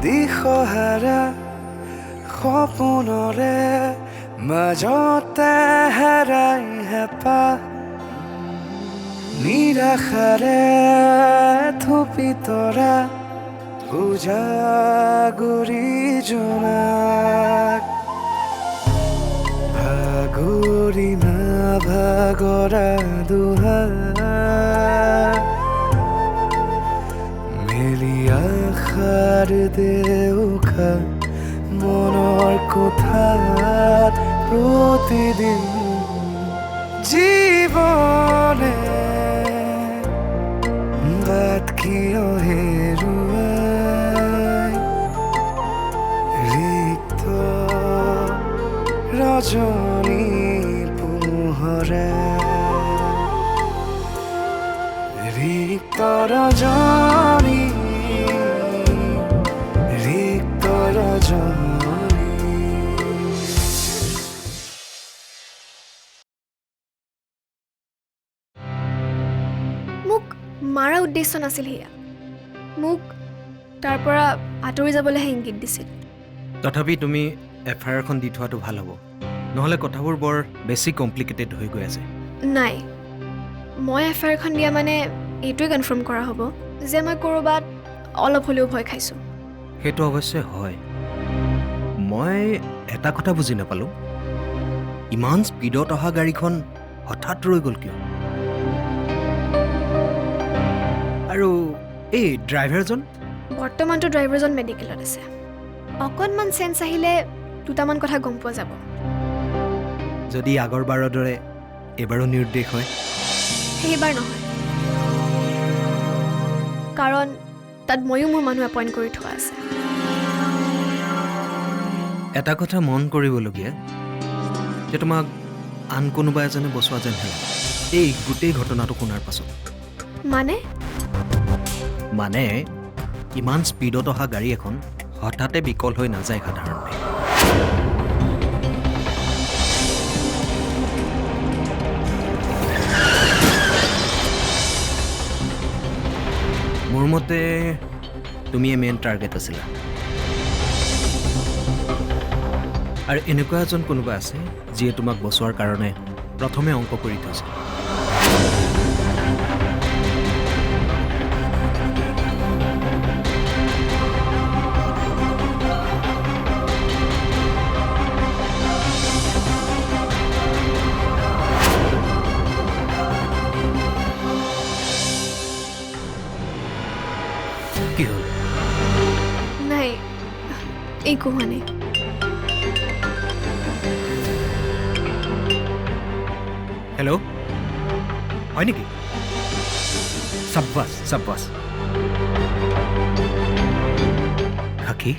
দিশহাৰা সপোনৰে মাজতে হেৰাই হেঁপাহ নিৰাশাৰে থুপি তৰা উজাগৰি জোনাক ভাগৰি নাভাগৰা দুহাৰ মেলি আশাৰ দেউখা মনৰ কোঠাত প্ৰতিদিন জীৱনে বাট কিয় হেৰুৱাই ৰিক্ত ৰজনী পোহৰে ৰিক্ত ৰজনী ৰিক্ত ৰজনী মোক মাৰা উদ্দেশ্য নাছিল সেয়া মোক তাৰ পৰা আঁতৰি যাবলৈহে ইংগিত দিছিল তথাপি তুমি এফআইআৰখন দি থোৱাটো ভাল হ'ব নহ'লে কথাবোৰ বৰ বেছি কমপ্লিকেটেড হৈ গৈ আছে নাই মই এফআইআৰখন দিয়া মানে এইটোৱে কনফাৰ্ম কৰা হ'ব যে মই ক'ৰবাত অলপ হ'লেও ভয় খাইছোঁ সেইটো অৱশ্যে হয় মই এটা কথা বুজি নাপালোঁ ইমান স্পীডত অহা গাড়ীখন হঠাৎ ৰৈ গ'ল কিয় আৰু এই ড্ৰাইভাৰজন বৰ্তমানটো ড্ৰাইভাৰজন মেডিকেলত আছে অকণমান চেঞ্চ আহিলে দুটামান কথা গম পোৱা যাব যদি আগৰবাৰৰ দৰে এইবাৰো নিৰ্দেশ হয় সেইবাৰ নহয় কাৰণ তাত ময়ো মোৰ মানুহ এপইণ্ট কৰি থোৱা আছে এটা কথা মন কৰিবলগীয়া যে তোমাক আন কোনোবা এজনে বচোৱা যেন লাগে এই গোটেই ঘটনাটো শুনাৰ পাছত মানে ইমান স্পীডত অহা গাড়ী এখন হঠাতে বিকল হৈ নাযায় সাধাৰণতে মোৰ মতে তুমিয়ে মেইন টাৰ্গেট আছিলা আৰু এনেকুৱা এজন কোনোবা আছে যিয়ে তোমাক বচোৱাৰ কাৰণে প্ৰথমে অংক কৰি থৈছে কি হ'ল নাই একো হোৱা নাই হেল্ল' হয় নেকি চাব্বাছ খাকি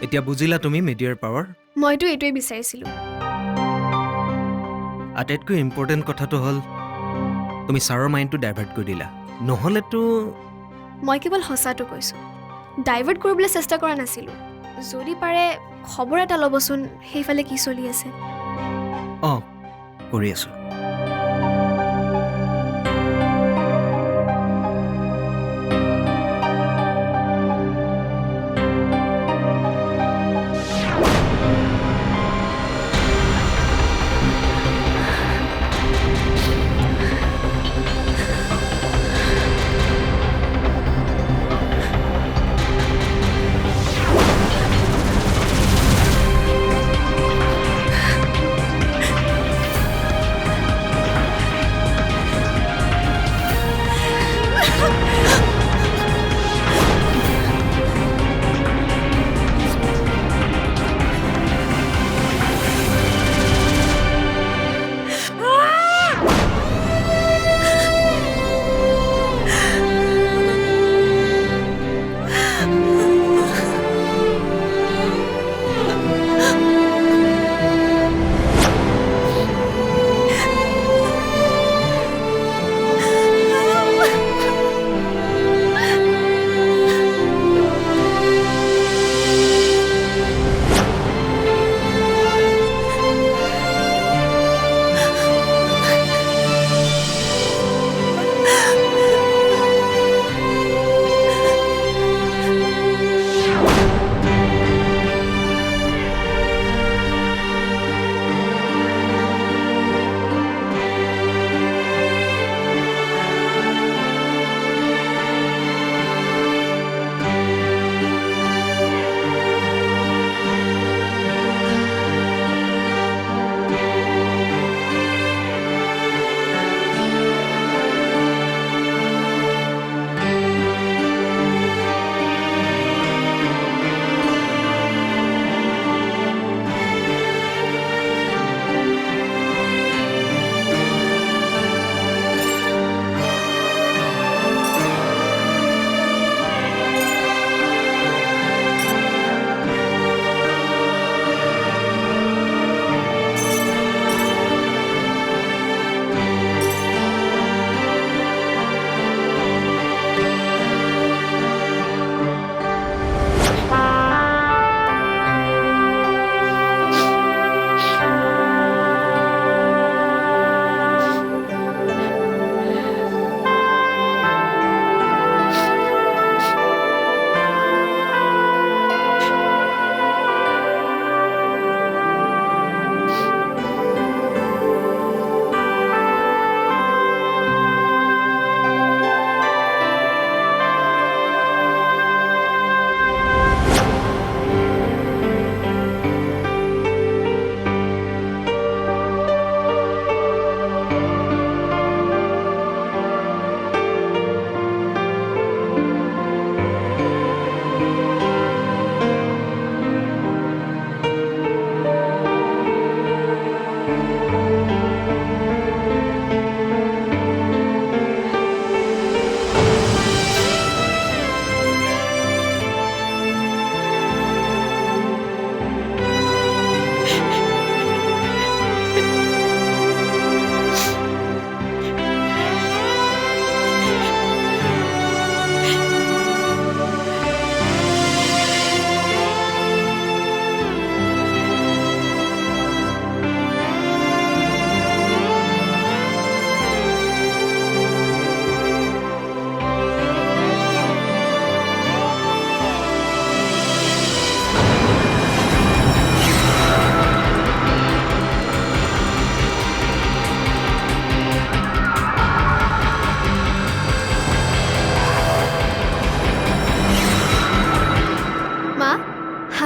এতিয়া বুজিলা তুমি মিডিয়াৰ পাৱাৰ মইতো এইটোৱে বিচাৰিছিলোঁ আটাইতকৈ ইম্পৰ্টেণ্ট কথাটো হ'ল তুমি ছাৰৰ মাইণ্ডটো ডাইভাৰ্ট কৰি দিলা নহ'লেতো মই কেৱল সঁচাটো কৈছোঁ ডাইভাৰ্ট কৰিবলৈ চেষ্টা কৰা নাছিলোঁ যদি পাৰে খবৰ এটা ল'বচোন সেইফালে কি চলি আছে অঁ কৰি আছোঁ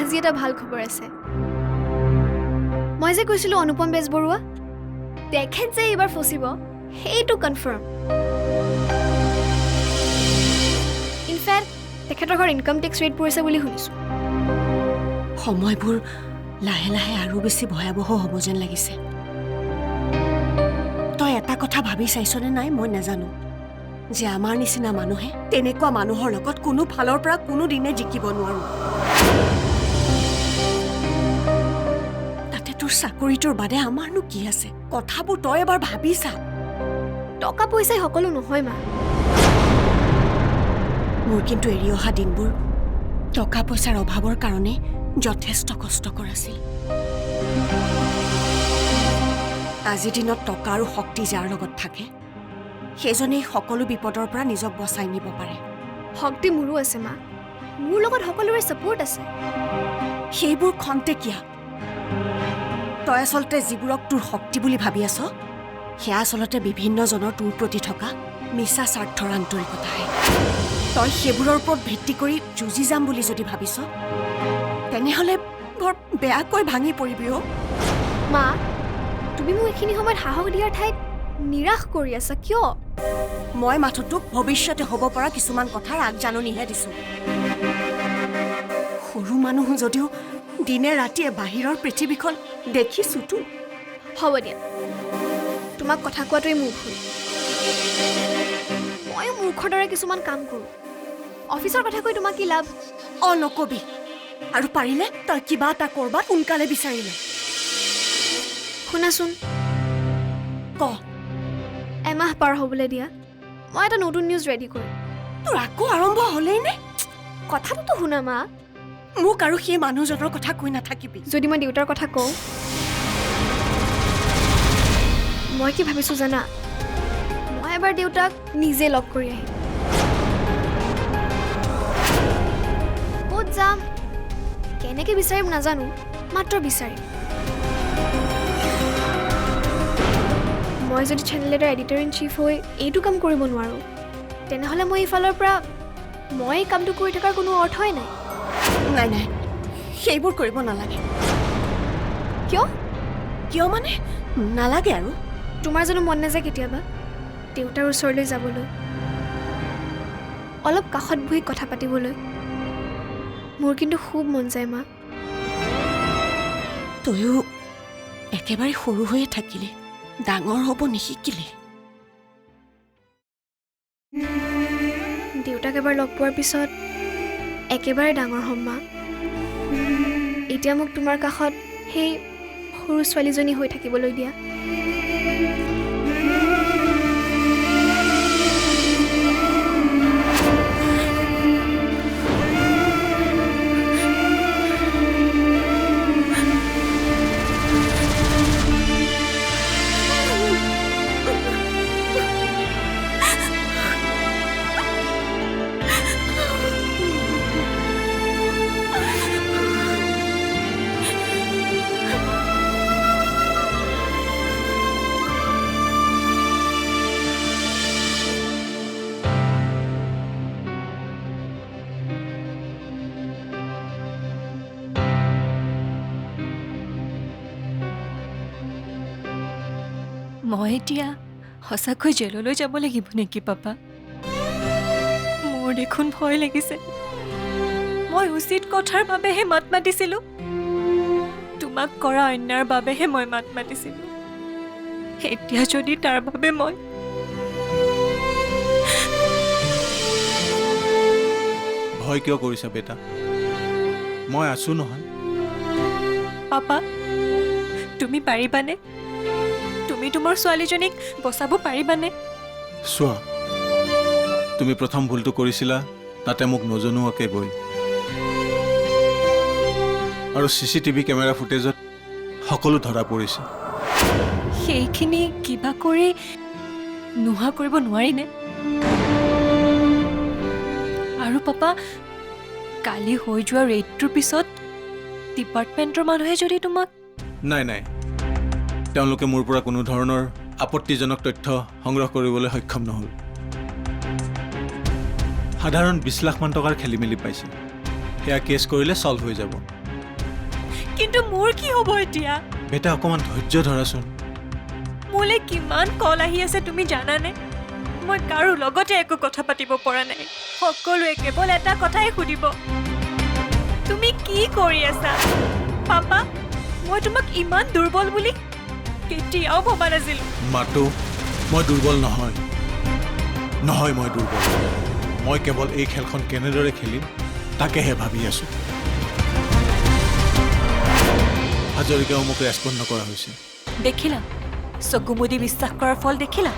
আজি এটা ভাল খবৰ আছে মই যে কৈছিলো অনুপম বেজবৰুৱা তেখেত যে এইবাৰ ফচিব সেইটো কনফাৰ্ম ইনফ্যাক্ট তেখেতৰ ঘৰ ইনকাম টেক্স ৰেট পৰিছে বুলি শুনিছো সময়বোৰ লাহে লাহে আৰু বেছি ভয়াবহ হ'ব যেন লাগিছে তই এটা কথা ভাবি চাইছনে নাই মই নাজানো যে আমাৰ নিচিনা মানুহে তেনেকুৱা মানুহৰ লগত কোনো ফালৰ পৰা কোনো দিনে জিকিব নোৱাৰো তাতে তোৰ চাকৰিটোৰ বাদে আমাৰনো কি আছে কথাবোৰ তই এবাৰ ভাবি চা টকা পইচাই সকলো নহয় মা মোৰ কিন্তু এৰি অহা দিনবোৰ টকা পইচাৰ অভাৱৰ কাৰণে যথেষ্ট কষ্টকৰ আছিল আজিৰ দিনত টকা আৰু শক্তি যাৰ লগত থাকে সেইজনেই সকলো বিপদৰ পৰা নিজক বচাই নিব পাৰে। শক্তি মোৰো আছে মা, মোৰ লগত সকলোৰে ছাপোৰ্ট আছে। সেইবোৰ খন্তেকীয়া। তই আচলতে যিবোৰক তোৰ শক্তি বুলি ভাবি আছ সেয়া আচলতে বিভিন্নজনৰ তোৰ প্ৰতি থকা মিছা স্বাৰ্থৰ আন্তৰিকতাহে। তই সেইবোৰৰ ওপৰত ভিত্তি কৰি যুঁজি যাম বুলি যদি ভাবিছ তেনেহ'লে বৰ বেয়াকৈ ভাঙি পৰিবি অ'। মা, তুমি মোক এইখিনি সময়ত সাহস দিয়াৰ ঠাইত নিৰাশ কৰি আছা কিয়? মই মাথো তোক ভৱিষ্যতে হ'ব পৰা কিছুমান কথাৰ আগজাননীহে দিছোঁ। সৰু মানুহ যদিও দিনে ৰাতিয়ে বাহিৰৰ পৃথিৱীখন দেখিছোঁতো। হ'ব দিয়া, তোমাক কথা কোৱাটোৱেই মোৰ ভুল। ময়ো মূৰ্খৰ দৰে কিছুমান কাম কৰোঁ। অফিচৰ কথা কৈ তোমাক কি লাভ? নকবি। আৰু পাৰিলে তই কিবা এটা কৰবাত সোনকালে বিচাৰিলে। শুনাচোন, ক। এমাহ পাৰ হ'বলৈ দিয়া, মই এটা নতুন নিউজ ৰেডি কৰিম। তোৰ আকৌ আৰম্ভ হ'লেই নে? কথাটোতো শুনা মা। মোক আৰু সেই মানুহজনৰ কথা কৈ নাথাকিবি। যদি মই দেউতাৰ কথা কওঁ, মই কি ভাবিছোঁ জানা? মই এবাৰ দেউতাক নিজে লগ কৰি আহিম। ক'ত যাম, কেনেকৈ বিচাৰিম নাজানো, মাত্ৰ বিচাৰিম। মই যদি চেনেল এটাৰ এডিটৰ ইন চিফ হৈ এইটো কাম কৰিব নোৱাৰোঁ, তেনেহ'লে মই এইফালৰ পৰা মই এই কামটো কৰি থকাৰ কোনো অৰ্থই নাই। নাই নাই, সেইবোৰ কৰিব নালাগে। কিয়? কিয় মানে নালাগে আৰু। তোমাৰ জানো মন নাযায় কেতিয়াবা দেউতাৰ ওচৰলৈ যাবলৈ, অলপ কাষত বহি কথা পাতিবলৈ? মোৰ কিন্তু খুব মন যায় মা। তয়ো একেবাৰে সৰু হৈয়ে থাকিলি, ডাঙৰ হ'ব নিশিকিলি। দেউতাক এবাৰ লগ পোৱাৰ পিছত একেবাৰে ডাঙৰ হ'ম মা। এতিয়া মোক তোমাৰ কাষত সেই সৰু ছোৱালীজনী হৈ থাকিবলৈ দিয়া। মই এতিয়া সঁচাকৈ জেললৈ যাব লাগিব নেকি পাপা? মোৰ দেখোন ভয় লাগিছে। মই উচিত কথাৰ বাবেহে মাত মাতিছিলোঁ, তোমাক কৰা অন্যায়ৰ বাবেহে মই মাত মাতিছিলোঁ। এতিয়া যদি তাৰ বাবে মই ভয় কিয় কৰিছা বেটা? মই আছো নহয়। পাপা, তুমি পাৰিবানে? তুমি তোমাৰ ছোৱালীজনীক বচাব পাৰিবানে? চোৱা, তুমি প্ৰথম ভুলটো কৰিছিলা তাতে মোক নজনোৱাকৈ গৈ, আৰু CCTV কেমেৰা ফুটেজত সকলো ধৰা পৰিছে। সেইখিনি কিবা কৰি নোহোৱা কৰিব নোৱাৰিনে? আৰু পাপা, কালি হৈ যোৱা ৰেইডটোৰ পিছত ডিপাৰ্টমেণ্টৰ মানুহে যদি তোমাক নাই নাই, তেওঁলোকে মোৰ পৰা কোনো ধৰণৰ আপত্তিজনক তথ্য সংগ্ৰহ কৰিবলৈ সক্ষম নহ'ল। সাধাৰণ 20 লাখমান টকাৰ খেলিমেলি পাইছে, সেয়া কেছ কৰিলে ছল্ভ হৈ যাব। কিন্তু মোৰ কি হ'ব এতিয়া? বেটা অকণমান ধৈৰ্য ধৰাচোন। মোলৈ কিমান কল আহি আছে তুমি জানানে? মই কাৰো লগতে একো কথা পাতিব পৰা নাই। সকলোৱে কেৱল এটা কথাই সুধিব, তুমি কি কৰি আছা? পাপা, মই তোমাক ইমান দুৰ্বল বুলি কেতিয়াও ভবা নাছিলো। মাতো, মই দুৰ্বল নহয়। নহয়, মই দুৰ্বল। মই কেৱল এই খেলখন কেনেদৰে খেলিম তাকেহে ভাবি আছো। হাজৰিকাও মোক ৰেছপণ্ড নকৰা হৈছে। দেখিলা, চকু মুদি বিশ্বাস কৰাৰ ফল দেখিলা?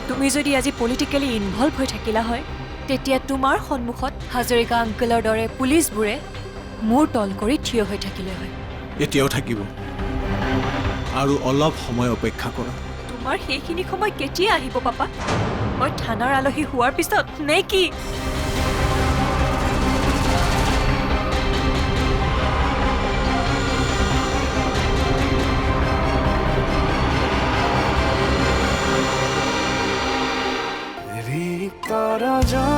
তুমি যদি আজি পলিটিকেলি ইনভলভ হৈ থাকিলা হয়, তেতিয়া তোমাৰ সন্মুখত হাজৰিকা আংকলৰ দৰে পুলিচবোৰে মূৰ তল কৰি থিয় হৈ থাকিলে হয়। এতিয়াও থাকিব। আৰু অলপ সময় অপেক্ষা কৰা। তোমাৰ সেইখিনি সময় কেতিয়া আহিব পাপা? মই থানাৰ আলহী হোৱাৰ পিছত নে কি? ৰিক্ত ৰজনী